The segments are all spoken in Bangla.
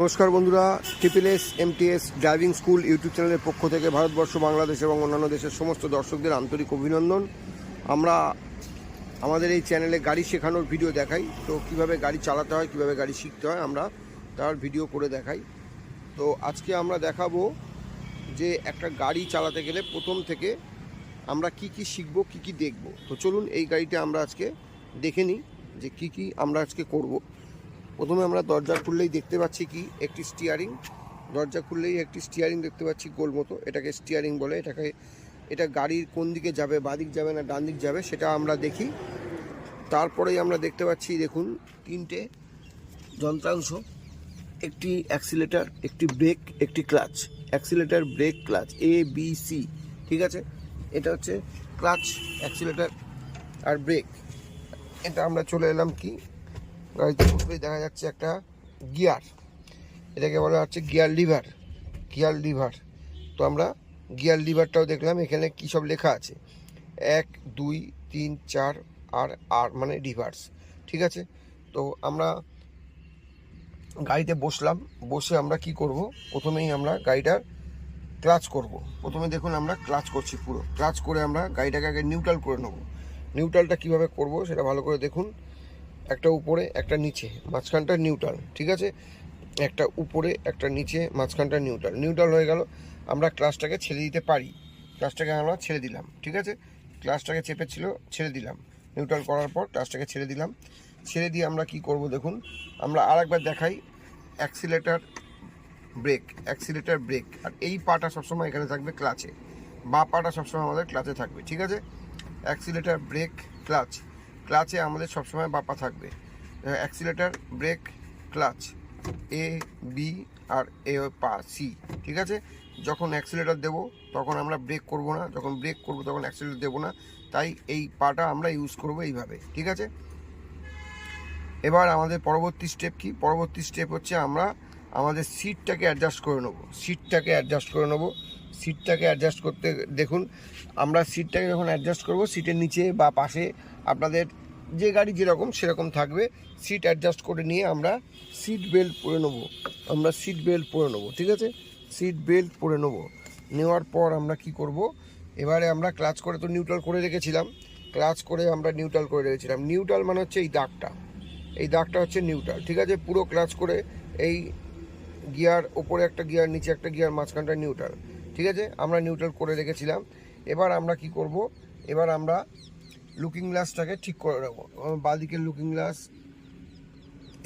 নমস্কার বন্ধুরা, triple MTS driving school YouTube চ্যানেলের পক্ষ থেকে ভারতবর্ষ, বাংলাদেশ এবং অন্যান্য দেশের সমস্ত দর্শকদের আন্তরিক অভিনন্দন। আমরা আমাদের এই চ্যানেলে গাড়ি শেখানোর ভিডিও দেখাই। তো কিভাবে গাড়ি চালাতে হয়, কিভাবে গাড়ি শিখতে হয়, আমরা তার ভিডিও করে দেখাই। তো আজকে আমরা দেখাবো যে একটা গাড়ি চালাতে গেলে প্রথম থেকে আমরা কি কি শিখব, কি কি দেখব। তো চলুন এই গাড়িটা আমরা আজকে দেখে নিই যে কি কি আমরা আজকে করব। প্রথমে আমরা দরজা খুললেই দেখতে পাচ্ছি কি একটি স্টিয়ারিং। দরজা খুললেই একটি স্টিয়ারিং দেখতে পাচ্ছি গোল মতো, এটাকে স্টিয়ারিং বলে। এটা গাড়ির কোন দিকে যাবে, বাদিক যাবে না ডান দিক যাবে, সেটা আমরা দেখি। তারপরেই আমরা দেখতে পাচ্ছি, দেখুন, তিনটে যন্ত্রাংশ, একটি অ্যাক্সিলেটার, একটি ব্রেক, একটি clutch. Accelerator, brake, clutch, ABC, ঠিক আছে। এটা হচ্ছে ক্লাচ, অ্যাক্সিলেটার আর ব্রেক। এটা আমরা চলে এলাম কি গাড়িতে বসলেই দেখা যাচ্ছে একটা গিয়ার, এটাকে বলা হচ্ছে গিয়ার লিভার। তো আমরা গিয়ার লিভারটাও দেখলাম। এখানে কী সব লেখা আছে, 1, 2, 3, 4 আর মানে রিভার্স, ঠিক আছে। তো আমরা গাড়িতে বসলাম, বসে আমরা কি করব, প্রথমেই আমরা গাড়িটার ক্লাচ করব। প্রথমে দেখুন আমরা ক্লাচ করছি, পুরো ক্লাচ করে আমরা গাড়িটাকে আগে নিউট্রাল করে নেব। নিউট্রালটা কীভাবে করব সেটা ভালো করে দেখুন। একটা উপরে একটা নিচে, মাঝখানটা নিউট্রাল, ঠিক আছে। একটা উপরে একটা নিচে, মাঝখানটা নিউট্রাল হয়ে গেল। আমরা ক্লাচটাকে ছেড়ে দিতে পারি। ক্লাচটাকে আমরা ছেড়ে দিলাম, ঠিক আছে। ক্লাচটাকে চেপে ছিল, ছেড়ে দিলাম। নিউট্রাল করার পর ক্লাচটাকে ছেড়ে দিলাম। ছেড়ে দিয়ে আমরা কি করব দেখুন, আমরা আরেকবার দেখাই। অ্যাক্সিলেটার, ব্রেক, আর এই পাটা সবসময় এখানে থাকবে ক্লাচে, বা পাটা সবসময় আমাদের ক্লাচে থাকবে, ঠিক আছে। অ্যাক্সিলেটার, ব্রেক, ক্লাচে আমাদের সবসময় বাপা থাকবে। অ্যাক্সিলেটার, ব্রেক, ক্লাচ, AB আর পা C, ঠিক আছে। যখন অ্যাক্সিলেটার দেবো তখন আমরা ব্রেক করব না, যখন ব্রেক করব তখন অ্যাক্সিলেটার দেবো না। তাই এই পাটা আমরা ইউজ করব এইভাবে, ঠিক আছে। এবার আমাদের পরবর্তী স্টেপ কি? পরবর্তী স্টেপ হচ্ছে আমরা আমাদের সিটটাকে অ্যাডজাস্ট করে নেব। সিটটাকে অ্যাডজাস্ট করতে দেখুন, আমরা সিটটাকে যখন অ্যাডজাস্ট করব, সিটের নিচে বা পাশে আপনাদের যে গাড়ি যেরকম সেরকম থাকবে। সিট অ্যাডজাস্ট করে নিয়ে আমরা সিট বেল্ট পরে নেব, ঠিক আছে। সিট বেল্ট পরে নেওয়ার পর আমরা কি করব, এবারে আমরা ক্লাচ করে তো নিউট্রাল করে রেখেছিলাম। নিউট্রাল মানে হচ্ছে এই দাগটা হচ্ছে নিউট্রাল, ঠিক আছে। পুরো ক্লাচ করে এই গিয়ার, ওপরে একটা গিয়ার, নিচে একটা গিয়ার, মাঝখানটা নিউট্রাল, ঠিক আছে। আমরা নিউট্রাল করে রেখেছিলাম। এবার আমরা কি করব, এবার আমরা লুকিং গ্লাসটাকে ঠিক করে নেবো। বাঁদিকের লুকিং গ্লাস,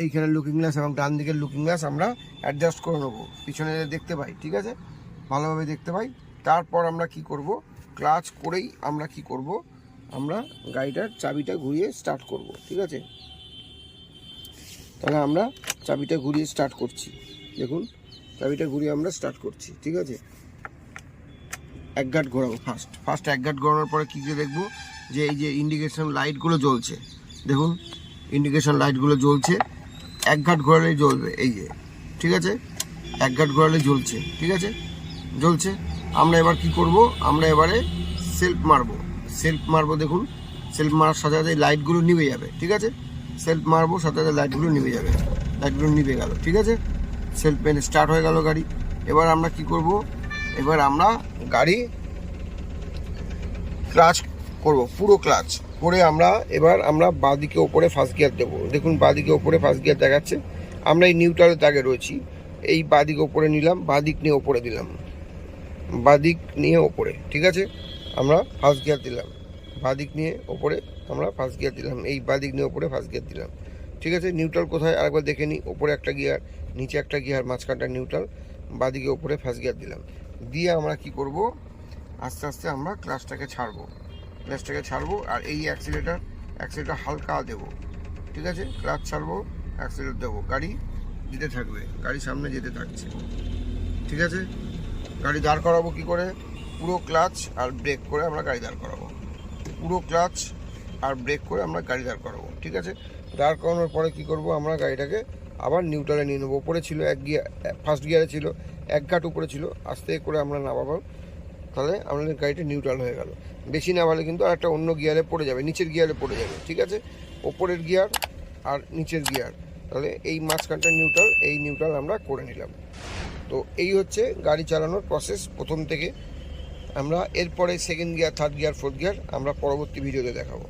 এইখানে লুকিং গ্লাস এবং ডান দিকের লুকিং গ্লাস আমরা অ্যাডজাস্ট করে নেবো, পিছনে দেখতে পাই, ঠিক আছে, ভালোভাবে দেখতে পাই। তারপর আমরা কি করব, ক্লাচ করেই আমরা কি করব, আমরা গাড়িটার চাবিটা ঘুরিয়ে স্টার্ট করব, ঠিক আছে। তাহলে আমরা চাবিটা ঘুরিয়ে স্টার্ট করছি, দেখুন, চাবিটা ঘুরিয়ে আমরা স্টার্ট করছি, ঠিক আছে। এক ঘাট ঘোরাবো, ফার্স্ট এক ঘাট ঘোরানোর পরে কী কী দেখবো, যে এই যে ইন্ডিকেশন লাইটগুলো জ্বলছে, দেখুন ইন্ডিকেশন লাইটগুলো জ্বলছে। এক ঘাট ঘোরালেই জ্বলবে, এই যে, ঠিক আছে। এক ঘাট ঘোরালেই জ্বলছে, ঠিক আছে, জ্বলছে। আমরা এবার কি করব, আমরা এবারে সেলফ মারবো, দেখুন সেলফ মারার সাথে সাথে লাইটগুলো নিভে যাবে, ঠিক আছে। সেলফ মারবো, সাথে সাথে লাইটগুলো নিভে যাবে, লাইটগুলো নিভে গেল, ঠিক আছে। সেলফ মেরে স্টার্ট হয়ে গেল গাড়ি। এবার আমরা কি করব, এবার আমরা গাড়ি ক্লাচ করব, পুরো ক্লাচ করে আমরা বাঁদিকে ওপরে ফার্স্ট গিয়ার দেবো। দেখুন বাঁদিকে ওপরে ফার্স্ট গিয়ার দেখাচ্ছে। আমরা এই নিউট্রালের দাগে রয়েছি, এই বাঁদিকে ওপরে নিলাম, বাঁদিক নিয়ে ওপরে দিলাম, বাঁদিক নিয়ে ওপরে, ঠিক আছে। আমরা ফার্স্ট গিয়ার দিলাম, বাঁদিক নিয়ে ওপরে আমরা ফার্স্ট গিয়ার দিলাম, এই বাঁদিক নিয়ে ওপরে ফার্স্ট গিয়ার দিলাম, ঠিক আছে। নিউট্রাল কোথায় আরেকবার দেখে নিই, ওপরে একটা গিয়ার, নিচে একটা গিয়ার, মাঝখানটা নিউট্রাল, বাঁদিকে ওপরে ফার্স্ট গিয়ার দিলাম। দিয়ে আমরা কি করব, আস্তে আস্তে আমরা ক্লাচটাকে ছাড়বো, আর এই অ্যাক্সিলেটার হালকা দেবো, ঠিক আছে। ক্লাচ ছাড়বো, অ্যাক্সিলেটার দেবো, গাড়ি যেতে থাকবে, গাড়ি সামনে যেতে থাকছে, ঠিক আছে। গাড়ি দাঁড় করাবো কি করে, পুরো ক্লাচ আর ব্রেক করে আমরা গাড়ি দাঁড় করাবো, ঠিক আছে। দাঁড় করানোর পরে কি করব, আমরা গাড়িটাকে আবার নিউট্রালে নিয়ে নেবো। ওপরে ছিল এক গিয়ার, ফার্স্ট গিয়ারে ছিল, এক ঘাট উপরে ছিল, আস্তে করে আমরা নামাবো, তাহলে আমাদের গাড়িটা নিউট্রাল হয়ে গেল। বেশি নামালে কিন্তু আর একটা অন্য গিয়ারে পড়ে যাবে, নিচের গিয়ারে পড়ে যাবে, ঠিক আছে। ওপরের গিয়ার আর নিচের গিয়ার, তাহলে এই মাঝখানটা নিউট্রাল, এই নিউট্রাল আমরা করে নিলাম। তো এই হচ্ছে গাড়ি চালানোর প্রসেস প্রথম থেকে। আমরা এরপরে second gear, third gear, fourth gear আমরা পরবর্তী ভিডিওতে দেখাবো।